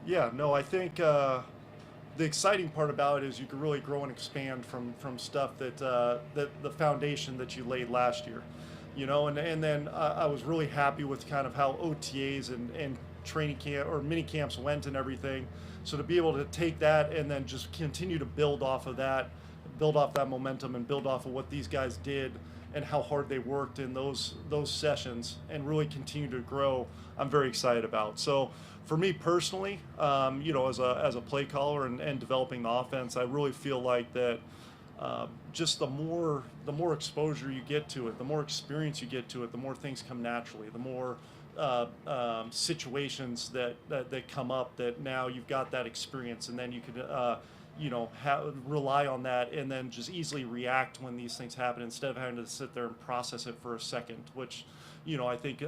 Yeah, no, I think the exciting part about it is you can really grow and expand from stuff that the foundation that you laid last year, and then I was really happy with kind of how OTAs and training camp or mini camps went and everything. So to be able to take that and then just continue to build off of that, build off that momentum and build off of what these guys did and how hard they worked in those sessions and really continue to grow, I'm very excited about. So for me personally, as a play caller and developing the offense, I really feel like that just the more exposure you get to it, the more experience you get to it, the more things come naturally, the more situations that come up that now you've got that experience, and then you could rely on that and then just easily react when these things happen instead of having to sit there and process it for a second, which I think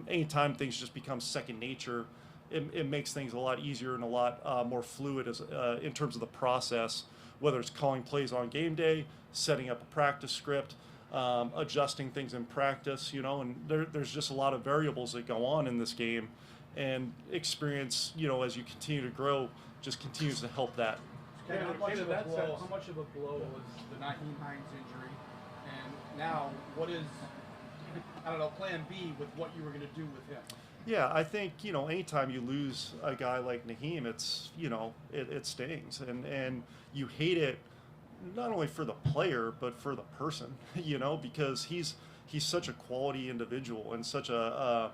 anytime things just become second nature, it makes things a lot easier and a lot more fluid in terms of the process, whether it's calling plays on game day, setting up a practice script, adjusting things in practice, and there's just a lot of variables that go on in this game, and experience, as you continue to grow, just continues to help that. Ken, how much of a blow was the Naheem Hines injury? And now, what is, I don't know, plan B with what you were going to do with him? Yeah, I think, anytime you lose a guy like Naheem, it's, it stings, and you hate it not only for the player but for the person, because he's such a quality individual and such a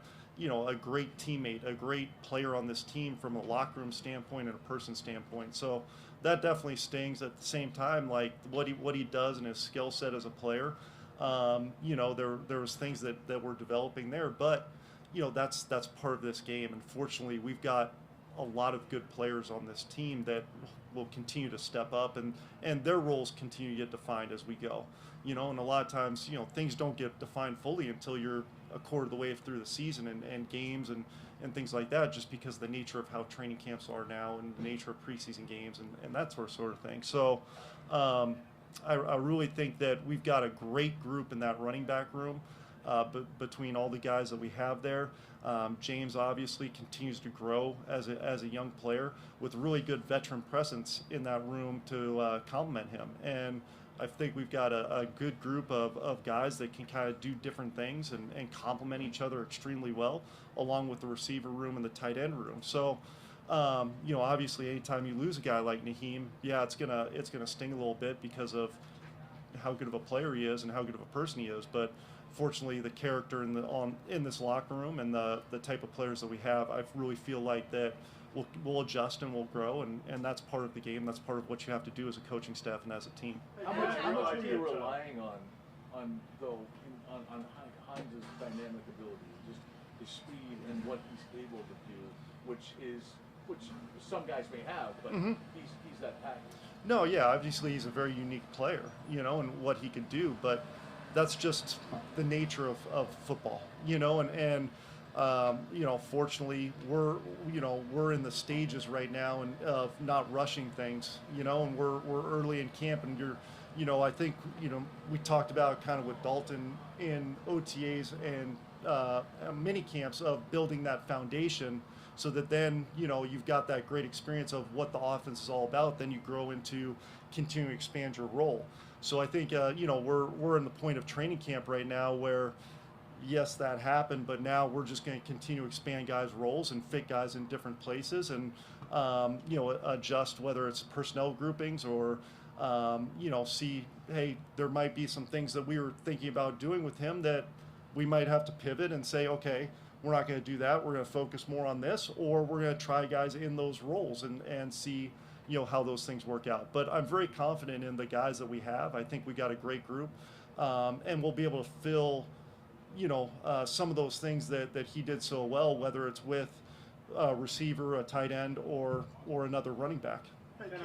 great teammate, a great player on this team from a locker room standpoint and a person standpoint. So that definitely stings. At the same time, like what he does and his skill set as a player, there was things that were developing there, but that's part of this game. Unfortunately, we've got a lot of good players on this team that will continue to step up, and their roles continue to get defined as we go. And a lot of times, things don't get defined fully until you're a quarter of the way through the season and games and things like that, just because of the nature of how training camps are now and the nature of preseason games and that sort of thing. So I really think that we've got a great group in that running back room. Between all the guys that we have there, James obviously continues to grow as a young player with really good veteran presence in that room to complement him. And I think we've got a good group of guys that can kind of do different things and complement each other extremely well, along with the receiver room and the tight end room. So, obviously, anytime you lose a guy like Naheem, yeah, it's gonna sting a little bit because of how good of a player he is and how good of a person he is. But fortunately, the character in this locker room and the type of players that we have, I really feel like that we'll adjust and we'll grow, and that's part of the game. That's part of what you have to do as a coaching staff and as a team. How much are you relying on Hines' dynamic ability, just his speed and what he's able to do, which some guys may have, but he's that package. No, yeah, obviously he's a very unique player, and what he can do, but that's just the nature of football, fortunately we're in the stages right now and of not rushing things, and we're early in camp, and I think we talked about kind of with Dalton in OTAs and mini camps of building that foundation so that then you've got that great experience of what the offense is all about. Then you grow into continuing to expand your role. So I think we're in the point of training camp right now where yes, that happened, but now we're just going to continue to expand guys' roles and fit guys in different places and adjust whether it's personnel groupings or see, hey, there might be some things that we were thinking about doing with him that we might have to pivot and say, okay, we're not going to do that. We're going to focus more on this, or we're going to try guys in those roles and see how those things work out. But I'm very confident in the guys that we have. I think we got a great group, and we'll be able to fill some of those things that he did so well, whether it's with a receiver, a tight end, or another running back. Hey, Ken,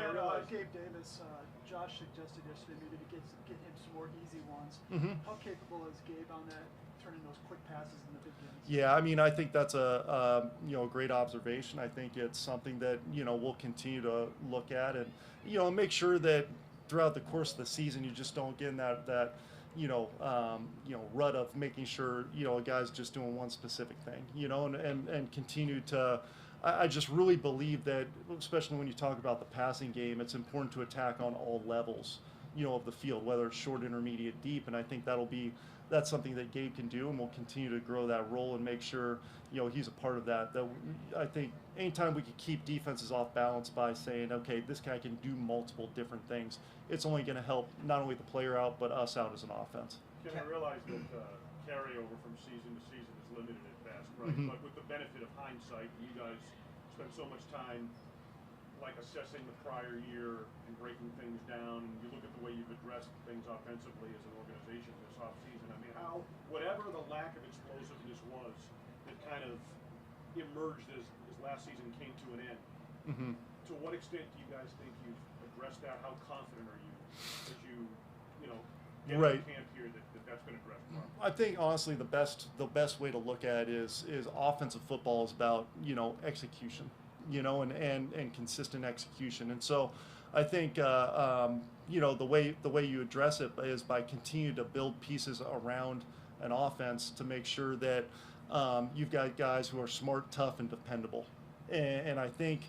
Gabe Davis, Josh suggested yesterday maybe to get him some more easy ones. How capable is Gabe on that, turning those quick passes in the big games? Yeah, I mean, I think that's a great observation. I think it's something that we'll continue to look at and make sure that throughout the course of the season you just don't get in that rut of making sure a guy's just doing one specific thing, and continue to I just really believe that, especially when you talk about the passing game, it's important to attack on all levels, of the field, whether it's short, intermediate, deep, and I think that's something that Gabe can do, and we'll continue to grow that role and make sure, he's a part of that. I think anytime we can keep defenses off balance by saying, okay, this guy can do multiple different things, it's only going to help not only the player out, but us out as an offense. Ken, I realize that carryover from season to season is limited at best, right? Mm-hmm. But with the benefit of hindsight, you guys spend so much time assessing the prior year and breaking things down, and you look at the way you've addressed things offensively as an organization this offseason. I mean, whatever the lack of explosiveness was that kind of emerged as last season came to an end, to what extent do you guys think you've addressed that? How confident are you as you get Right. in camp here that's been addressed properly? I think honestly the best way to look at it is offensive football is about execution, and consistent execution. And so I think the way you address it is by continuing to build pieces around an offense to make sure that you've got guys who are smart, tough, and dependable. And I think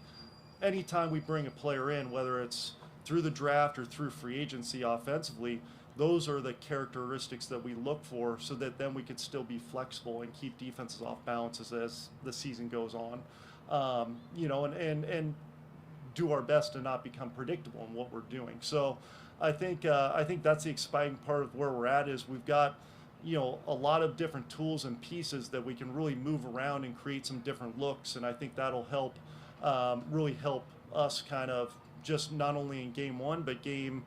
anytime we bring a player in, whether it's through the draft or through free agency offensively, those are the characteristics that we look for so that then we could still be flexible and keep defenses off balance as the season goes on. And do our best to not become predictable in what we're doing. So I think that's the exciting part of where we're at is we've got a lot of different tools and pieces that we can really move around and create some different looks, and I think that'll help really help us kind of just not only in game 1 but game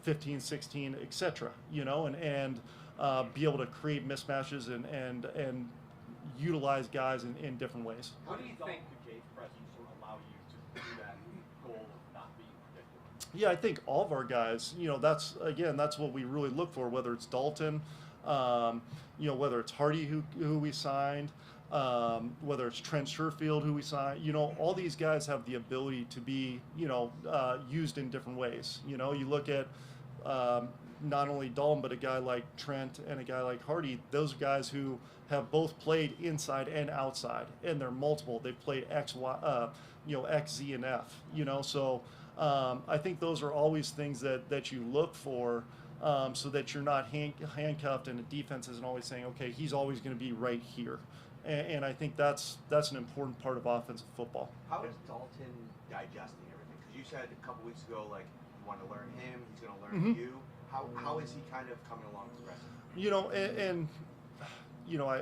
15, 16, etc. And be able to create mismatches and utilize guys in different ways. How do you think Gabe's presence will allow you to do that goal of not being predictable? Yeah, I think all of our guys, that's what we really look for, whether it's Dalton, whether it's Hardy who we signed, whether it's Trent Sherfield who we signed, all these guys have the ability to be, used in different ways. You look at not only Dalton, but a guy like Trent and a guy like Hardy, those guys who have both played inside and outside, and they're multiple. They've played X, Y, X, Z, and F. So I think those are always things that you look for, so that you're not handcuffed, and the defense isn't always saying, okay, he's always going to be right here. And I think that's an important part of offensive football. How is Dalton digesting everything? Because you said a couple weeks ago, you want to learn him, he's going to learn you. How is he kind of coming along progressing?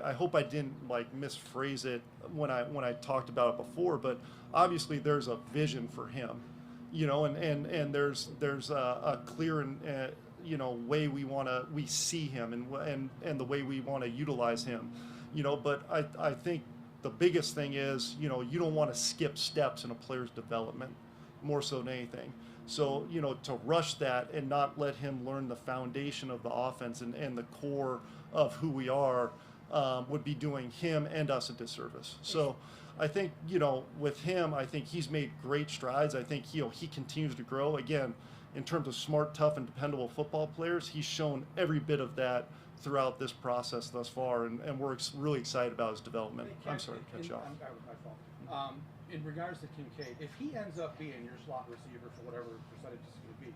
I hope I didn't misphrase it when I talked about it before, but obviously there's a vision for him, and there's a clear and way we see him and the way we want to utilize him, but I think the biggest thing is you don't want to skip steps in a player's development more so than anything. So, to rush that and not let him learn the foundation of the offense and the core of who we are would be doing him and us a disservice. So I think, with him, I think he's made great strides. I think, he continues to grow. Again, in terms of smart, tough, and dependable football players, he's shown every bit of that throughout this process thus far, and we're really excited about his development. I'm sorry to cut you off. My fault. In regards to Kincaid, if he ends up being your slot receiver for whatever percentage it's going to be,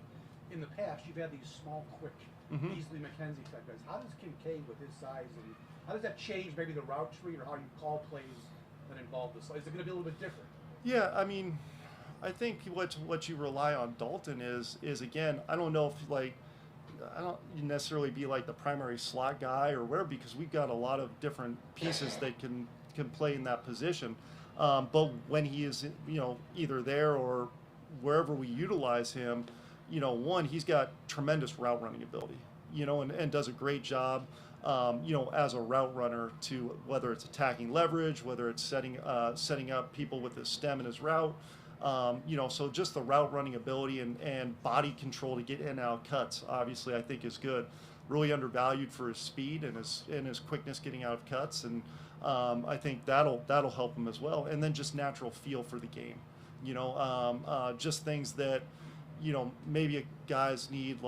in the past you've had these small, quick, Beasley McKenzie type guys. How does Kincaid, with his size, and how does that change maybe the route tree or how you call plays that involve this? Is it going to be a little bit different? Yeah, I mean, I think what you rely on Dalton is again, I don't know if I don't necessarily be the primary slot guy or whatever, because we've got a lot of different pieces that can play in that position. But when he is, either there or wherever we utilize him, he's got tremendous route running ability, and does a great job, as a route runner, to whether it's attacking leverage, whether it's setting up people with his stem and his route, so just the route running ability and body control to get in and out cuts, obviously I think is good. Really undervalued for his speed and his quickness getting out of cuts, and I think that'll help him as well. And then just natural feel for the game, just things that maybe guys need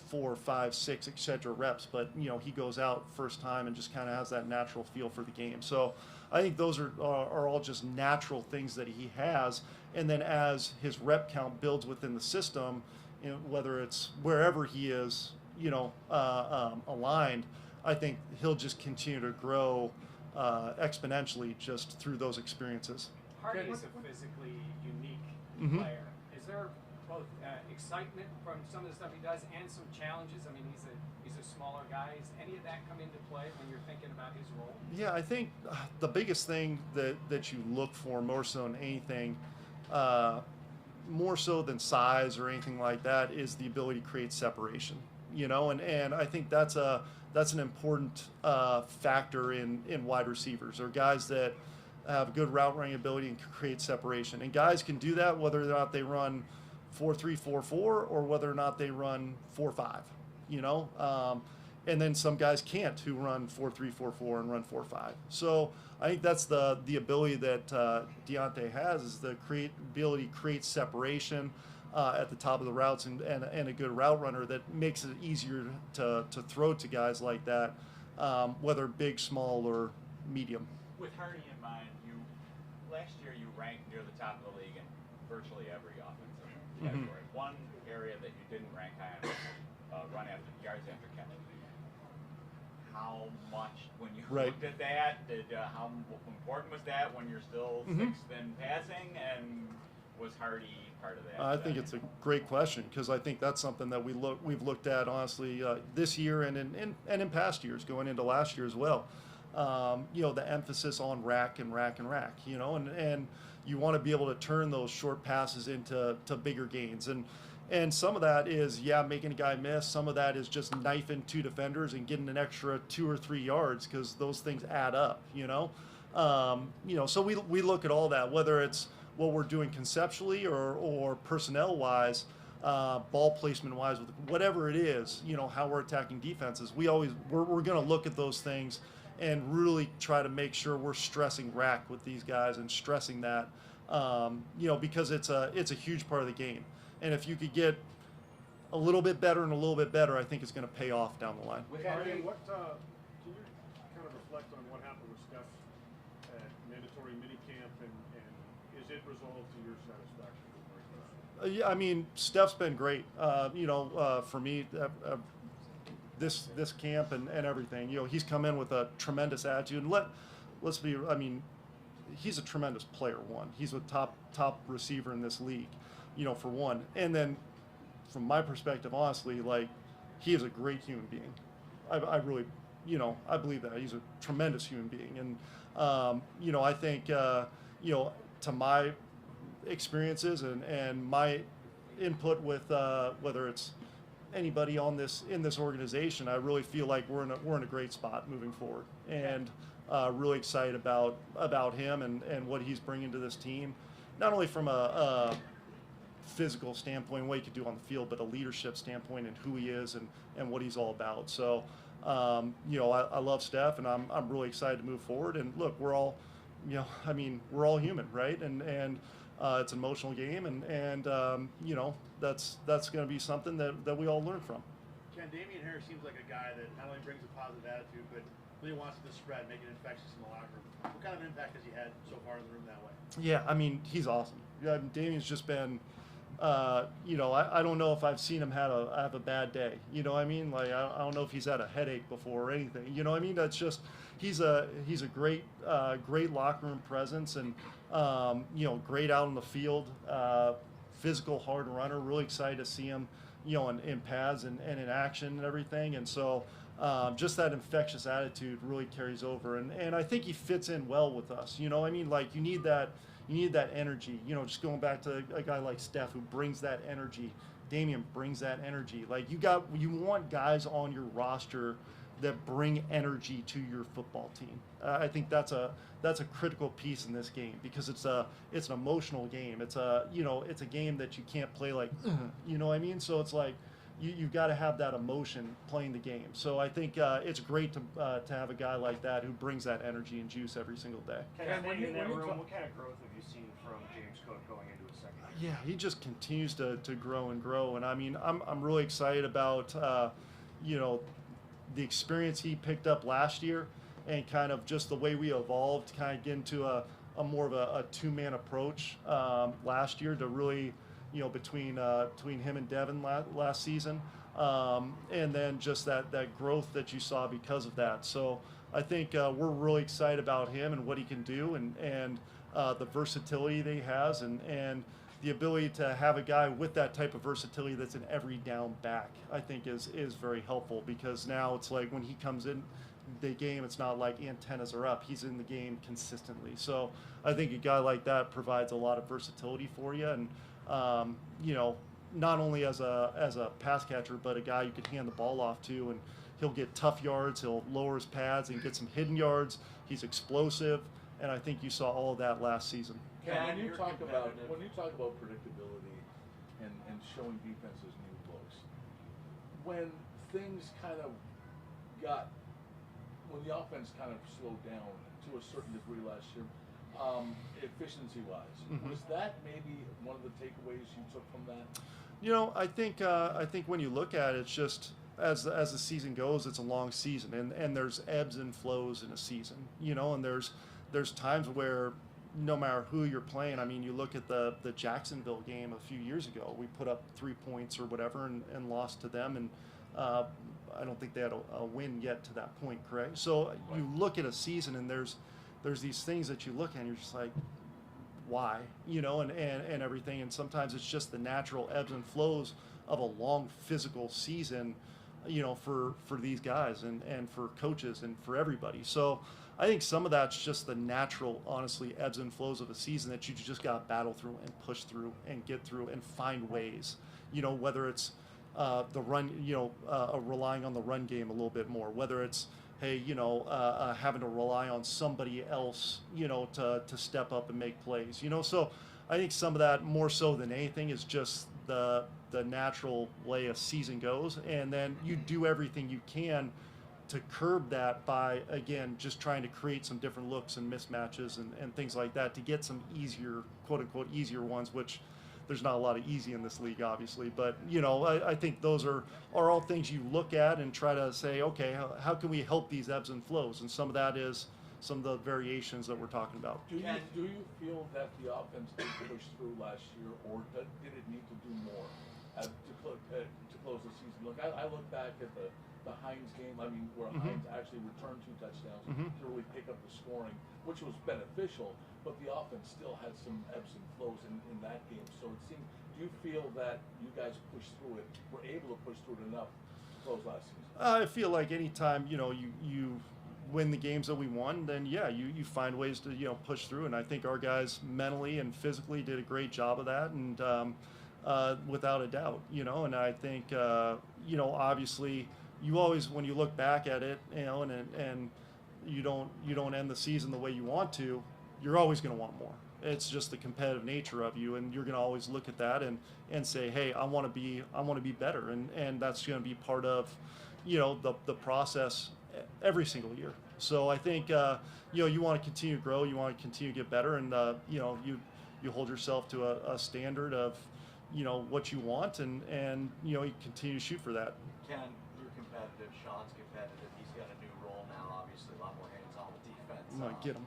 4, 5, 6, etc. reps, but he goes out first time and just kind of has that natural feel for the game. So I think those are all just natural things that he has. And then as his rep count builds within the system, whether it's wherever he is, aligned, I think he'll just continue to grow exponentially just through those experiences. Hardy is a physically unique player. Is there both excitement from some of the stuff he does and some challenges? I mean, he's a smaller guy. Does any of that come into play when you're thinking about his role? Yeah, I think the biggest thing that you look for more so than anything, more so than size or anything like that, is the ability to create separation. And I think that's an important factor in wide receivers, or guys that have good route running ability and can create separation. And guys can do that whether or not they run 4-3, 4-4, or whether or not they run 4-5. And then some guys can't, who run 4-3, 4-4 and run 4-5. So I think that's the ability that Deontay has, is the ability to create separation at the top of the routes, and a good route runner that makes it easier to throw to guys like that, whether big, small, or medium. With Hardy in mind, last year you ranked near the top of the league in virtually every offensive category. One area that you didn't rank high on was yards after catch. How much, when you looked at that, how important was that when you're still sixth in passing, and was Hardy part of that? I think it's a great question, because I think that's something that we've looked at honestly this year and in past years, going into last year as well. The emphasis on rack and rack and rack, and you want to be able to turn those short passes into bigger gains. And some of that is, making a guy miss. Some of that is just knifing two defenders and getting an extra 2 or 3 yards, because those things add up, So we look at all that, whether it's what we're doing conceptually or personnel-wise, ball placement-wise, whatever it is, how we're attacking defenses. We're going to look at those things and really try to make sure we're stressing rack with these guys, and stressing that, because it's a huge part of the game. And if you could get a little bit better and a little bit better, I think it's going to pay off down the line. Can you kind of reflect on what happened with Steph at mandatory minicamp, and is it resolved to your satisfaction? Yeah, I mean, Steph's been great. For me, this camp and everything. He's come in with a tremendous attitude. And let's be. I mean, he's a tremendous player. One, he's a top receiver in this league. For one, and then from my perspective, honestly, he is a great human being. I really, I believe that he's a tremendous human being, and I think to my experiences and my input with whether it's anybody in this organization, I really feel like we're in a great spot moving forward, and really excited about him and what he's bringing to this team, not only from a physical standpoint, what he could do on the field, but a leadership standpoint and who he is and what he's all about. So, I love Steph, and I'm really excited to move forward. And look, we're all, we're all human, right? And it's an emotional game, and that's going to be something that we all learn from. Ken, Damian Harris seems like a guy that not only brings a positive attitude, but really wants to spread, make it infectious in the locker room. What kind of impact has he had so far in the room that way? Yeah, I mean, he's awesome. Yeah, Damian's just been, I don't know if I've seen him have a bad day. I don't know if he's had a headache before or anything. That's just, he's a great locker room presence, and great out on the field, physical, hard runner. Really excited to see him, in pads and in action and everything. And so, just that infectious attitude really carries over, and I think he fits in well with us. You need that energy. Just going back to a guy like Steph, who brings that energy. Damian brings that energy. You want guys on your roster that bring energy to your football team. I think that's a critical piece in this game, because it's an emotional game. It's a game that you can't play So it's like you've got to have that emotion playing the game. So I think it's great to have a guy like that who brings that energy and juice every single day. Ken, in that room, what kind of growth have you seen from James Cook going into his second year? Yeah, he just continues to grow and grow. And I mean, I'm really excited about, you know, the experience he picked up last year and kind of just the way we evolved, kind of get into a more of a two-man approach last year to really, you know, between him and Devin last season. And then just that growth that you saw because of that. So I think we're really excited about him and what he can do and the versatility that he has and the ability to have a guy with that type of versatility that's an every down back, I think is very helpful because now it's like when he comes in the game, it's not like antennas are up. He's in the game consistently. So I think a guy like that provides a lot of versatility for you and, you know, not only as a pass catcher, but a guy you can hand the ball off to and he'll get tough yards, he'll lower his pads and get some hidden yards. He's explosive, and I think you saw all of that last season. Ken, when you you're talk about competitive. predictability and showing defenses new looks, when things kind of when the offense kind of slowed down to a certain degree last year, efficiency-wise, was that maybe one of the takeaways you took from that? You know, I think when you look at it, it's just as the season goes, it's a long season, and there's ebbs and flows in a season. You know, and there's times where no matter who you're playing, I mean, you look at the Jacksonville game a few years ago. We put up 3 points or whatever and lost to them, and I don't think they had a win yet to that point, correct? So you look at a season, and there's these things that you look at, and you're just like, why? You know, and everything. And sometimes it's just the natural ebbs and flows of a long physical season, you know, for these guys and for coaches and for everybody. So I think some of that's just the natural, honestly, ebbs and flows of a season that you just got to battle through and push through and get through and find ways, you know, whether it's the run, you know, relying on the run game a little bit more, whether it's, hey, you know, having to rely on somebody else, you know, to step up and make plays, you know. So I think some of that more so than anything is just the natural way a season goes, and then you do everything you can to curb that by, again, just trying to create some different looks and mismatches and things like that to get some easier, quote unquote, easier ones, which there's not a lot of easy in this league, obviously. But, you know, I think those are all things you look at and try to say, okay, how can we help these ebbs and flows? And some of that is some of the variations that we're talking about. Do you feel that the offense did push through last year, or did it need to do more to close the season? Look, I look back at the Hines game, I mean, where Hines actually returned 2 touchdowns to really pick up the scoring, which was beneficial, but the offense still had some ebbs and flows in that game. So it seemed, do you feel that you guys pushed through it, were able to push through it enough to close last season? I feel like anytime, you know, you win the games that we won, then yeah, you find ways to, you know, push through. And I think our guys mentally and physically did a great job of that, and without a doubt, you know. And I think, you know, obviously, you always, when you look back at it, you know, and you don't end the season the way you want to, you're always going to want more. It's just the competitive nature of you, and you're going to always look at that and say, hey, I want to be better, and that's going to be part of, you know, the process every single year. So I think, you know, you want to continue to grow, you want to continue to get better, and you know, you hold yourself to a standard of, you know, what you want, and you know, you continue to shoot for that. Ken, you're competitive. Sean's competitive. He's got a new role now. Obviously, a lot more hands-on with defense. I'm gonna get him.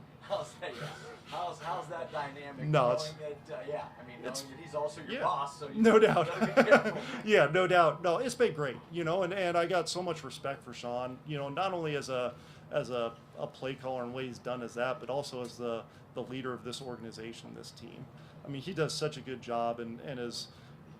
How's that dynamic? No, knowing that, yeah, I mean, knowing that he's also your boss, so you no doubt. gotta be careful. Yeah, no doubt. No, it's been great, you know, and I got so much respect for Sean, you know, not only as a play caller and what he's done as that, but also as the leader of this organization, this team. I mean, he does such a good job and is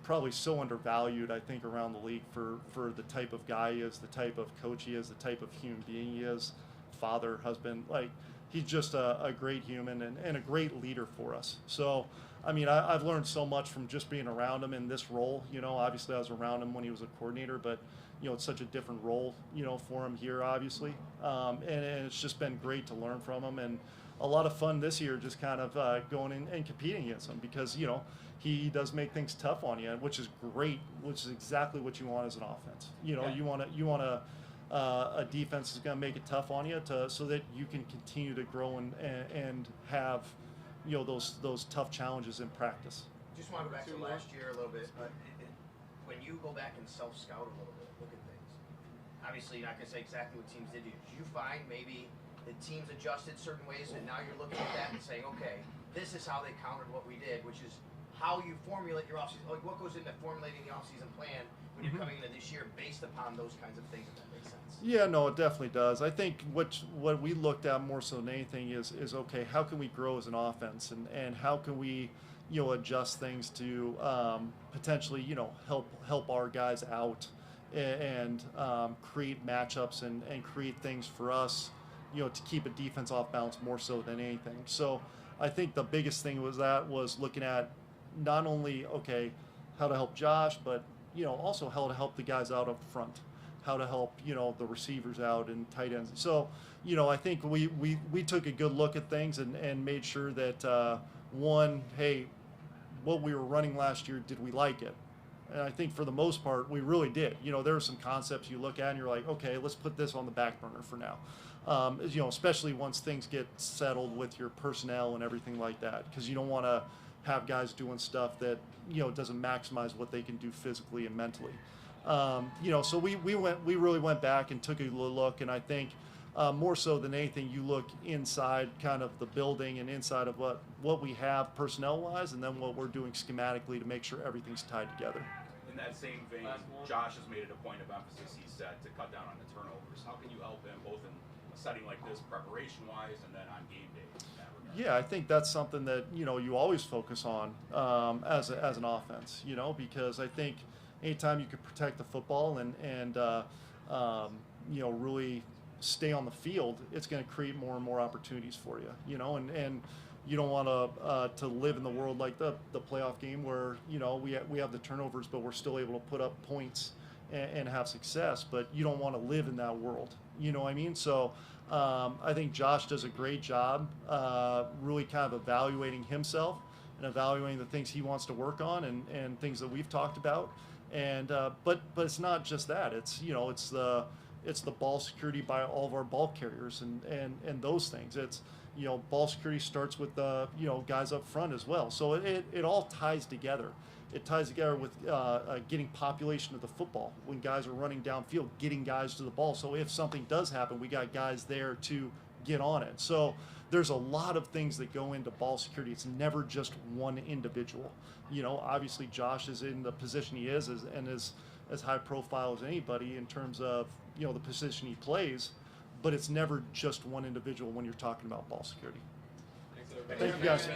probably so undervalued, I think, around the league for the type of guy he is, the type of coach he is, the type of human being he is, father, husband. Like, he's just a great human and a great leader for us. So, I mean, I've learned so much from just being around him in this role. You know, obviously I was around him when he was a coordinator, but, you know, it's such a different role, you know, for him here, obviously. And it's just been great to learn from him, and a lot of fun this year just kind of going in and competing against him because, you know, he does make things tough on you, which is great, which is exactly what you want as an offense. You know, you want a defense is going to make it tough on you so that you can continue to grow and have, you know, those tough challenges in practice. just want to go back to last year a little bit. When you go back and self-scout a little bit, look at things. Obviously, you're not going to say exactly what teams did to you. Did you find maybe the teams adjusted certain ways, and now you're looking at that and saying, okay, this is how they countered what we did, which is how you formulate your offseason. Like, what goes into formulating the offseason plan when you're coming into this year based upon those kinds of things, if that makes sense? Yeah, no, it definitely does. I think what we looked at more so than anything is okay, how can we grow as an offense, and how can we, adjust things to potentially, help our guys out and create matchups and create things for us, to keep a defense off balance more so than anything. So I think the biggest thing was looking at not only, okay, how to help Josh, but also how to help the guys out up front, how to help the receivers out and tight ends. So I think we took a good look at things and made sure that one, hey, what we were running last year, did we like it? And I think for the most part, we really did. There are some concepts you look at and you're like, okay, let's put this on the back burner for now. Especially once things get settled with your personnel and everything like that, because you don't want to have guys doing stuff that doesn't maximize what they can do physically and mentally. So we really went back and took a look, and I think more so than anything, you look inside kind of the building and inside of what we have personnel-wise, and then what we're doing schematically to make sure everything's tied together. In that same vein, Josh has made it a point of emphasis, he said, to cut down on the turnovers. How can you help him both in a setting like this, preparation-wise, and then on game day in that regard? Yeah, I think that's something that you always focus on as an offense. Because I think anytime you can protect the football and really stay on the field, it's going to create more and more opportunities for you. And you don't want to live in the world like the playoff game where we have the turnovers, but we're still able to put up points and have success. But you don't want to live in that world. You know what I mean? So I think Josh does a great job really kind of evaluating himself and evaluating the things he wants to work on and things that we've talked about. And but it's not just that. It's the ball security by all of our ball carriers and those things. It's ball security starts with the guys up front as well. So it all ties together. It ties together with getting population of the football when guys are running downfield, getting guys to the ball. So if something does happen, we got guys there to get on it. So there's a lot of things that go into ball security. It's never just one individual. Obviously Josh is in the position he is and is as high profile as anybody in terms of the position he plays, but it's never just one individual when you're talking about ball security. Thank you guys.